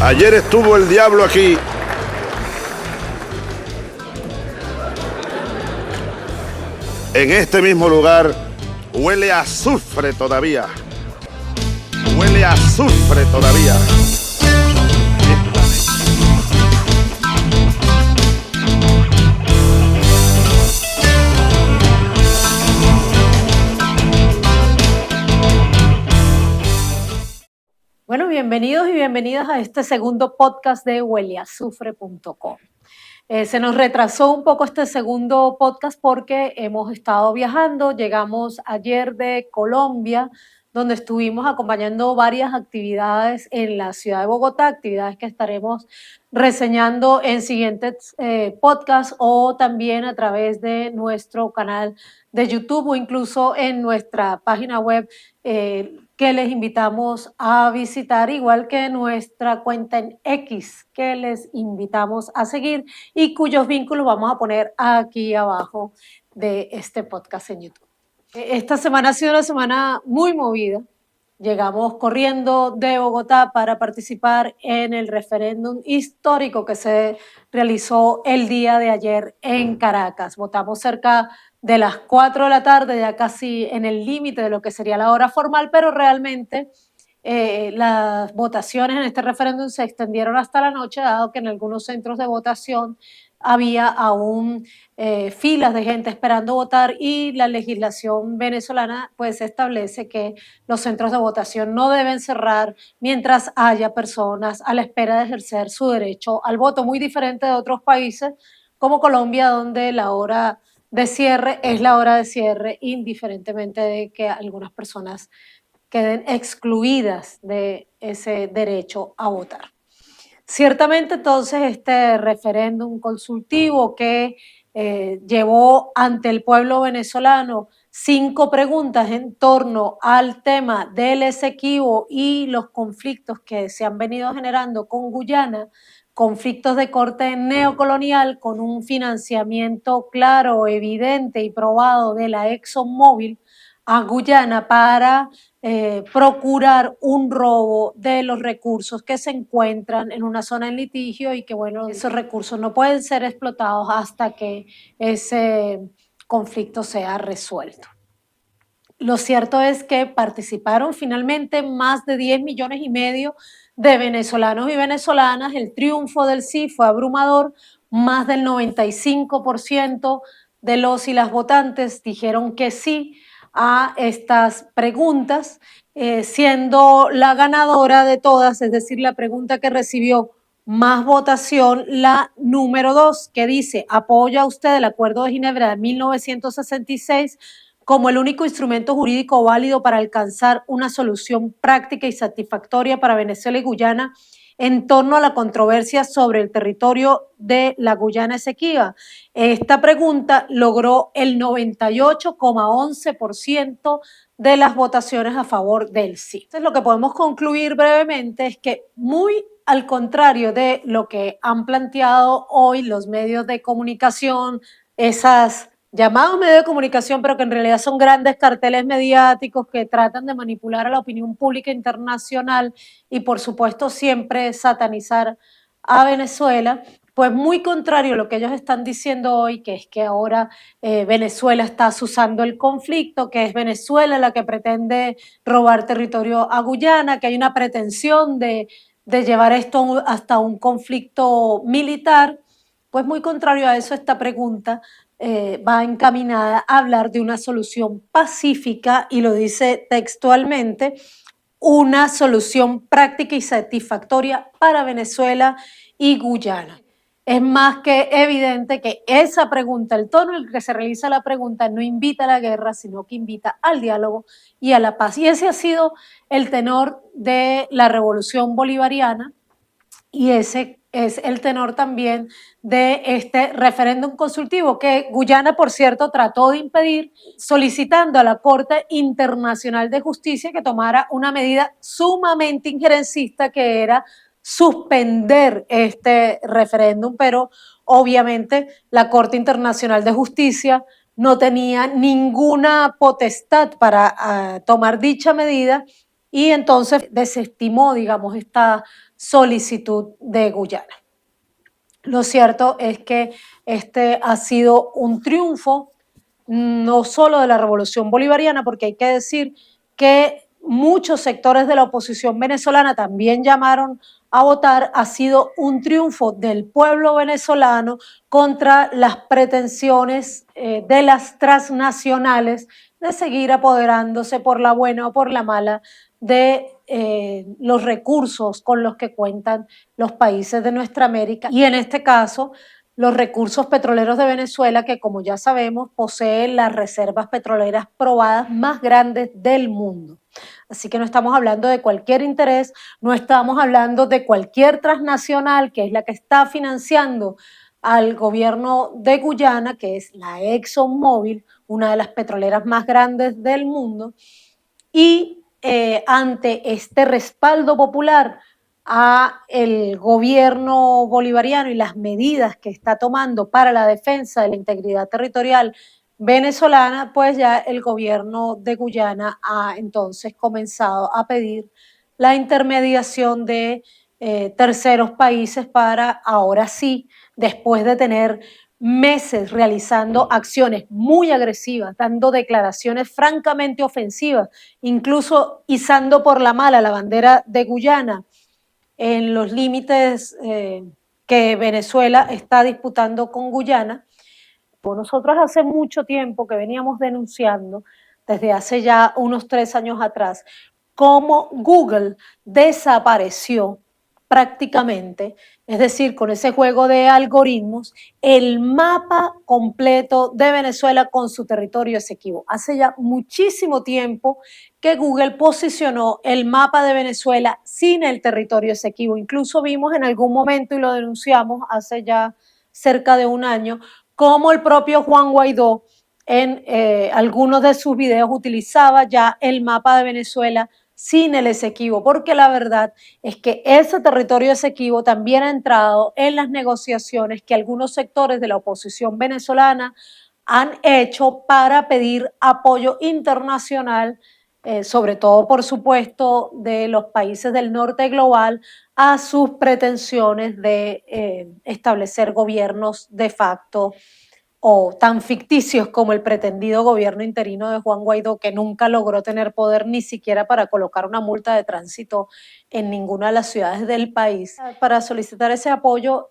Ayer estuvo el diablo aquí. En este mismo lugar huele a azufre todavía. Huele a azufre todavía. Bueno, bienvenidos y bienvenidas a este segundo podcast de hueleazufre.com. Se nos retrasó un poco este segundo podcast porque hemos estado viajando. Llegamos ayer de Colombia, donde estuvimos acompañando varias actividades en la ciudad de Bogotá, actividades que estaremos reseñando en siguientes podcasts o también a través de nuestro canal de YouTube o incluso en nuestra página web que les invitamos a visitar, igual que nuestra cuenta en X que les invitamos a seguir y cuyos vínculos vamos a poner aquí abajo de este podcast en YouTube. Esta semana ha sido una semana muy movida. Llegamos corriendo de Bogotá para participar en el referéndum histórico que se realizó el día de ayer en Caracas. Votamos cerca de las 4 de la tarde, ya casi en el límite de lo que sería la hora formal, pero realmente las votaciones en este referéndum se extendieron hasta la noche, dado que en algunos centros de votación había aún filas de gente esperando votar y la legislación venezolana pues establece que los centros de votación no deben cerrar mientras haya personas a la espera de ejercer su derecho al voto, muy diferente de otros países como Colombia, donde la hora de cierre es la hora de cierre, indiferentemente de que algunas personas queden excluidas de ese derecho a votar. Ciertamente, entonces, este referéndum consultivo que llevó ante el pueblo venezolano 5 preguntas en torno al tema del Esequibo y los conflictos que se han venido generando con Guyana, conflictos de corte neocolonial con un financiamiento claro, evidente y probado de la ExxonMobil a Guyana para procurar un robo de los recursos que se encuentran en una zona en litigio y que, bueno, esos recursos no pueden ser explotados hasta que ese conflicto sea resuelto. Lo cierto es que participaron finalmente más de 10 millones y medio de venezolanos y venezolanas. El triunfo del sí fue abrumador. Más del 95% de los y las votantes dijeron que sí a estas preguntas, siendo la ganadora de todas, es decir, la pregunta que recibió más votación, la número 2, que dice: ¿apoya usted el Acuerdo de Ginebra de 1966 como el único instrumento jurídico válido para alcanzar una solución práctica y satisfactoria para Venezuela y Guyana en torno a la controversia sobre el territorio de la Guyana Esequiba? Esta pregunta logró el 98,11% de las votaciones a favor del sí. Entonces, lo que podemos concluir brevemente es que, muy al contrario de lo que han planteado hoy los medios de comunicación, esas llamados medios de comunicación, pero que en realidad son grandes carteles mediáticos que tratan de manipular a la opinión pública internacional y, por supuesto, siempre satanizar a Venezuela, pues muy contrario a lo que ellos están diciendo hoy, que es que ahora Venezuela está azuzando el conflicto, que es Venezuela la que pretende robar territorio a Guyana, que hay una pretensión de llevar esto hasta un conflicto militar. Pues muy contrario a eso, esta pregunta va encaminada a hablar de una solución pacífica, y lo dice textualmente: una solución práctica y satisfactoria para Venezuela y Guyana. Es más que evidente que esa pregunta, el tono en el que se realiza la pregunta, no invita a la guerra, sino que invita al diálogo y a la paz. Y ese ha sido el tenor de la revolución bolivariana, y ese es el tenor también de este referéndum consultivo que Guyana, por cierto, trató de impedir, solicitando a la Corte Internacional de Justicia que tomara una medida sumamente injerencista, que era suspender este referéndum, pero obviamente la Corte Internacional de Justicia no tenía ninguna potestad para tomar dicha medida, y entonces desestimó, digamos, esta solicitud de Guyana. Lo cierto es que este ha sido un triunfo no solo de la revolución bolivariana, porque hay que decir que muchos sectores de la oposición venezolana también llamaron a votar, ha sido un triunfo del pueblo venezolano contra las pretensiones de las transnacionales de seguir apoderándose por la buena o por la mala de los recursos con los que cuentan los países de nuestra América y en este caso los recursos petroleros de Venezuela, que como ya sabemos poseen las reservas petroleras probadas más grandes del mundo. Así que no estamos hablando de cualquier interés, no estamos hablando de cualquier transnacional que es la que está financiando al gobierno de Guyana, que es la ExxonMobil, una de las petroleras más grandes del mundo, y ante este respaldo popular a el gobierno bolivariano y las medidas que está tomando para la defensa de la integridad territorial venezolana, pues ya el gobierno de Guyana ha entonces comenzado a pedir la intermediación de terceros países para ahora sí, después de tener meses realizando acciones muy agresivas, dando declaraciones francamente ofensivas, incluso izando por la mala la bandera de Guyana en los límites que Venezuela está disputando con Guyana. Nosotros hace mucho tiempo que veníamos denunciando, desde hace ya unos 3 años atrás, cómo Google desapareció prácticamente, es decir, con ese juego de algoritmos, el mapa completo de Venezuela con su territorio Esequibo. Hace ya muchísimo tiempo que Google posicionó el mapa de Venezuela sin el territorio Esequibo. Incluso vimos en algún momento, y lo denunciamos hace ya cerca de un año, cómo el propio Juan Guaidó en algunos de sus videos utilizaba ya el mapa de Venezuela sin el Esequibo, porque la verdad es que ese territorio Esequibo también ha entrado en las negociaciones que algunos sectores de la oposición venezolana han hecho para pedir apoyo internacional, sobre todo, por supuesto, de los países del norte global, a sus pretensiones de establecer gobiernos de facto o tan ficticios como el pretendido gobierno interino de Juan Guaidó, que nunca logró tener poder ni siquiera para colocar una multa de tránsito en ninguna de las ciudades del país. Para solicitar ese apoyo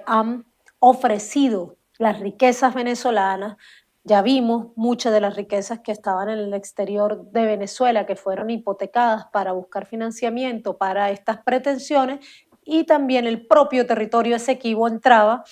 han ofrecido las riquezas venezolanas. Ya vimos muchas de las riquezas que estaban en el exterior de Venezuela, que fueron hipotecadas para buscar financiamiento para estas pretensiones, y también el propio territorio Esequibo entraba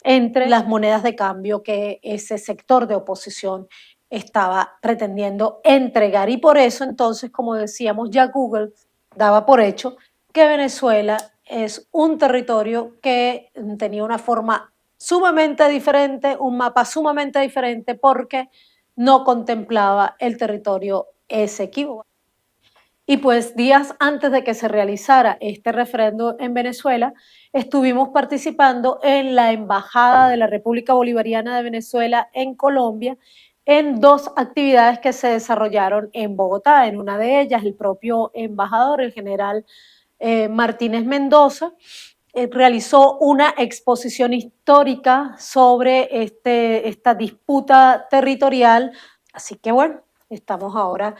entre las monedas de cambio que ese sector de oposición estaba pretendiendo entregar. Y por eso entonces, como decíamos, ya Google daba por hecho que Venezuela es un territorio que tenía una forma sumamente diferente, un mapa sumamente diferente, porque no contemplaba el territorio Esequibo. Y pues días antes de que se realizara este referendo en Venezuela, estuvimos participando en la Embajada de la República Bolivariana de Venezuela en Colombia en 2 actividades que se desarrollaron en Bogotá. En una de ellas, el propio embajador, el general Martínez Mendoza, realizó una exposición histórica sobre esta disputa territorial. Así que bueno, estamos ahora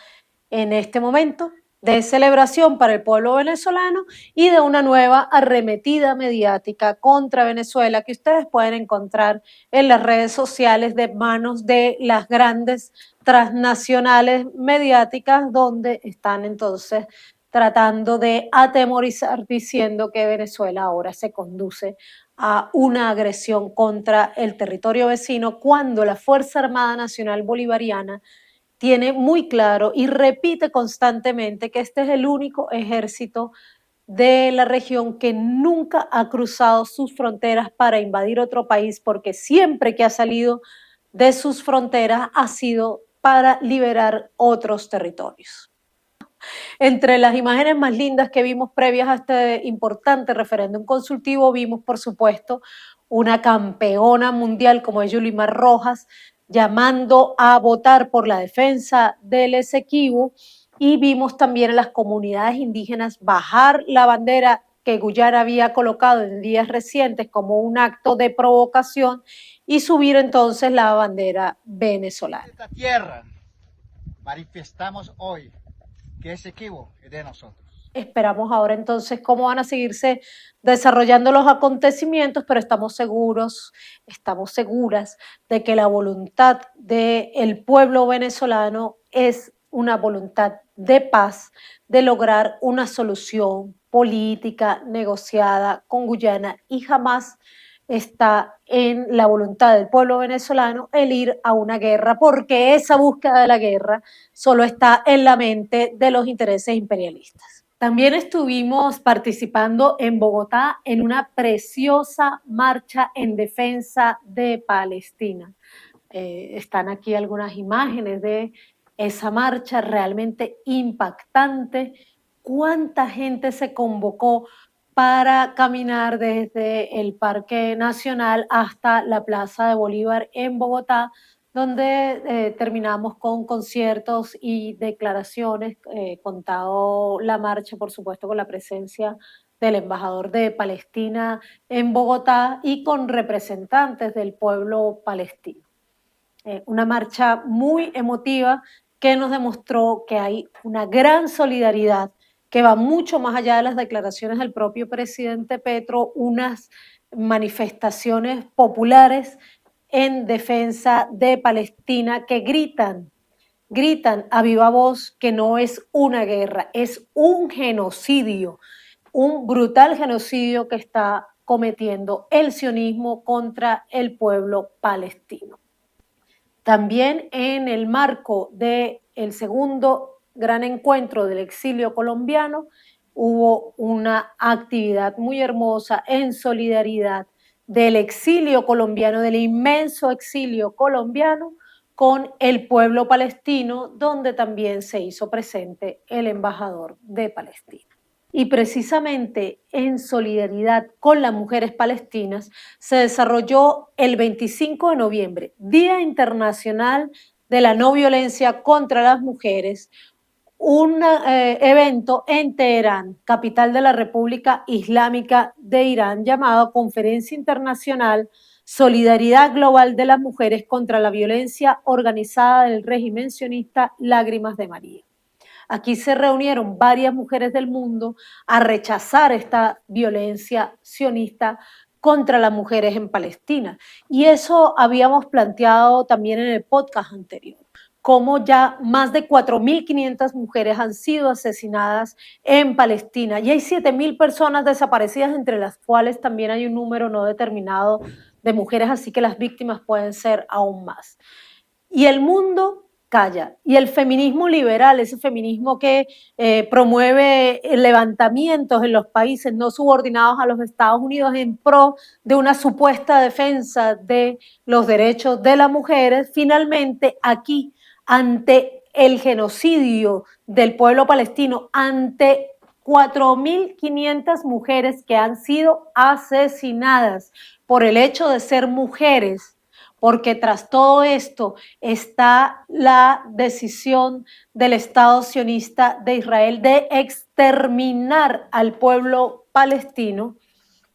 en este momento de celebración para el pueblo venezolano y de una nueva arremetida mediática contra Venezuela que ustedes pueden encontrar en las redes sociales de manos de las grandes transnacionales mediáticas, donde están entonces tratando de atemorizar, diciendo que Venezuela ahora se conduce a una agresión contra el territorio vecino, cuando la Fuerza Armada Nacional Bolivariana tiene muy claro y repite constantemente que este es el único ejército de la región que nunca ha cruzado sus fronteras para invadir otro país, porque siempre que ha salido de sus fronteras ha sido para liberar otros territorios. Entre las imágenes más lindas que vimos previas a este importante referéndum consultivo, vimos, por supuesto, una campeona mundial como es Yulimar Rojas, llamando a votar por la defensa del Esequibo, y vimos también a las comunidades indígenas bajar la bandera que Guyana había colocado en días recientes como un acto de provocación y subir entonces la bandera venezolana. Esta tierra manifestamos hoy que ese Esequibo es de nosotros. Esperamos ahora entonces cómo van a seguirse desarrollando los acontecimientos, pero estamos seguros, estamos seguras de que la voluntad del pueblo venezolano es una voluntad de paz, de lograr una solución política negociada con Guyana, y jamás está en la voluntad del pueblo venezolano el ir a una guerra, porque esa búsqueda de la guerra solo está en la mente de los intereses imperialistas. También estuvimos participando en Bogotá en una preciosa marcha en defensa de Palestina. Están aquí algunas imágenes de esa marcha realmente impactante. ¿Cuánta gente se convocó para caminar desde el Parque Nacional hasta la Plaza de Bolívar en Bogotá, donde terminamos con conciertos y declaraciones, contado la marcha, por supuesto, con la presencia del embajador de Palestina en Bogotá y con representantes del pueblo palestino? Una marcha muy emotiva que nos demostró que hay una gran solidaridad que va mucho más allá de las declaraciones del propio presidente Petro, unas manifestaciones populares en defensa de Palestina que gritan a viva voz que no es una guerra, es un genocidio, un brutal genocidio que está cometiendo el sionismo contra el pueblo palestino. También en el marco del segundo gran encuentro del exilio colombiano hubo una actividad muy hermosa en solidaridad del exilio colombiano, del inmenso exilio colombiano, con el pueblo palestino, donde también se hizo presente el embajador de Palestina. Y precisamente en solidaridad con las mujeres palestinas se desarrolló el 25 de noviembre, Día Internacional de la No Violencia contra las Mujeres, un evento en Teherán, capital de la República Islámica de Irán, llamado Conferencia Internacional Solidaridad Global de las Mujeres contra la Violencia Organizada del Régimen Sionista Lágrimas de María. Aquí se reunieron varias mujeres del mundo a rechazar esta violencia sionista contra las mujeres en Palestina. Y eso habíamos planteado también en el podcast anterior, cómo ya más de 4.500 mujeres han sido asesinadas en Palestina y hay 7.000 personas desaparecidas, entre las cuales también hay un número no determinado de mujeres, así que las víctimas pueden ser aún más. Y el mundo calla. Y el feminismo liberal, ese feminismo que promueve levantamientos en los países no subordinados a los Estados Unidos en pro de una supuesta defensa de los derechos de las mujeres, finalmente aquí, ante el genocidio del pueblo palestino, ante 4.500 mujeres que han sido asesinadas por el hecho de ser mujeres, porque tras todo esto está la decisión del Estado sionista de Israel de exterminar al pueblo palestino,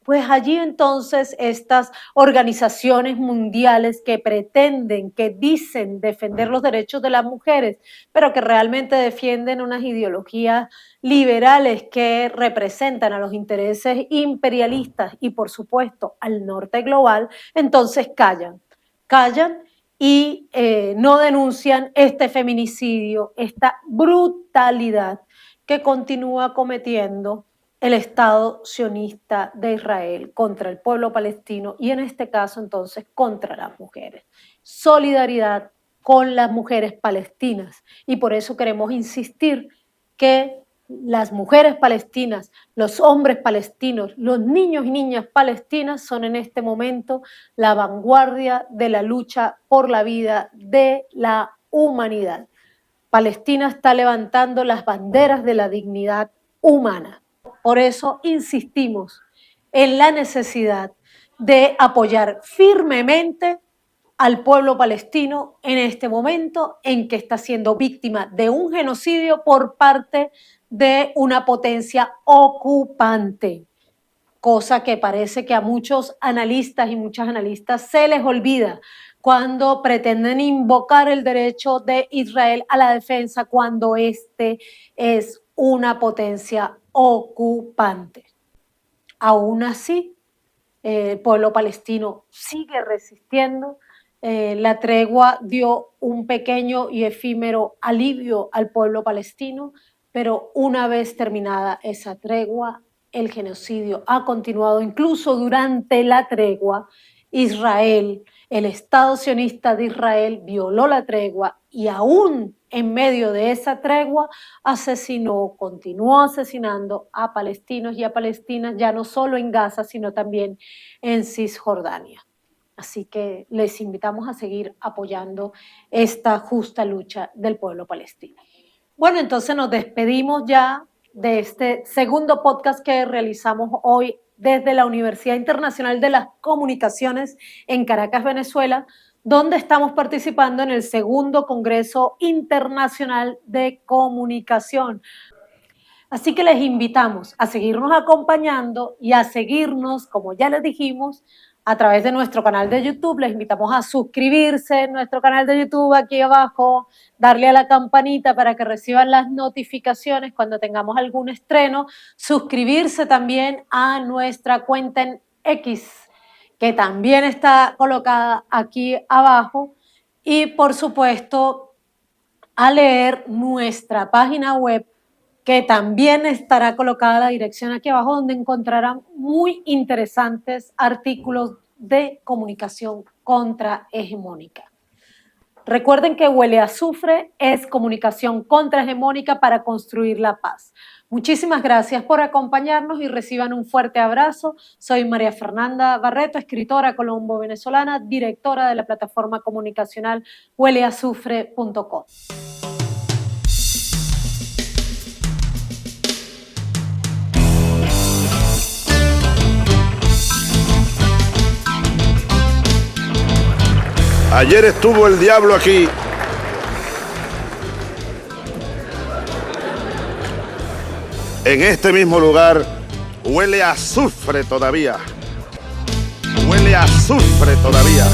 pues allí entonces estas organizaciones mundiales que pretenden, que dicen defender los derechos de las mujeres, pero que realmente defienden unas ideologías liberales que representan a los intereses imperialistas y por supuesto al norte global, entonces callan y no denuncian este feminicidio, esta brutalidad que continúa cometiendo el Estado sionista de Israel contra el pueblo palestino y en este caso entonces contra las mujeres. Solidaridad con las mujeres palestinas y por eso queremos insistir que las mujeres palestinas, los hombres palestinos, los niños y niñas palestinas son en este momento la vanguardia de la lucha por la vida de la humanidad. Palestina está levantando las banderas de la dignidad humana. Por eso insistimos en la necesidad de apoyar firmemente al pueblo palestino en este momento en que está siendo víctima de un genocidio por parte de una potencia ocupante. cosa que parece que a muchos analistas y muchas analistas se les olvida cuando pretenden invocar el derecho de Israel a la defensa cuando este es una potencia ocupante. Aún así, el pueblo palestino sigue resistiendo. La tregua dio un pequeño y efímero alivio al pueblo palestino, pero una vez terminada esa tregua, el genocidio ha continuado. Incluso durante la tregua, Israel, el Estado sionista de Israel, violó la tregua y aún en medio de esa tregua continuó asesinando a palestinos y a palestinas, ya no solo en Gaza, sino también en Cisjordania. Así que les invitamos a seguir apoyando esta justa lucha del pueblo palestino. Bueno, entonces nos despedimos ya de este segundo podcast que realizamos hoy desde la Universidad Internacional de las Comunicaciones en Caracas, Venezuela, donde estamos participando en el segundo Congreso Internacional de Comunicación. Así que les invitamos a seguirnos acompañando y a seguirnos, como ya les dijimos, a través de nuestro canal de YouTube. Les invitamos a suscribirse en nuestro canal de YouTube aquí abajo, darle a la campanita para que reciban las notificaciones cuando tengamos algún estreno, suscribirse también a nuestra cuenta en X, que también está colocada aquí abajo, y por supuesto a leer nuestra página web, que también estará colocada la dirección aquí abajo, donde encontrarán muy interesantes artículos de comunicación contrahegemónica. Recuerden que Huele a Azufre es comunicación contrahegemónica para construir la paz. Muchísimas gracias por acompañarnos y reciban un fuerte abrazo. Soy María Fernanda Barreto, escritora colombo-venezolana, directora de la plataforma comunicacional hueleazufre.com. Ayer estuvo el diablo aquí. En este mismo lugar huele a azufre todavía. Huele a azufre todavía.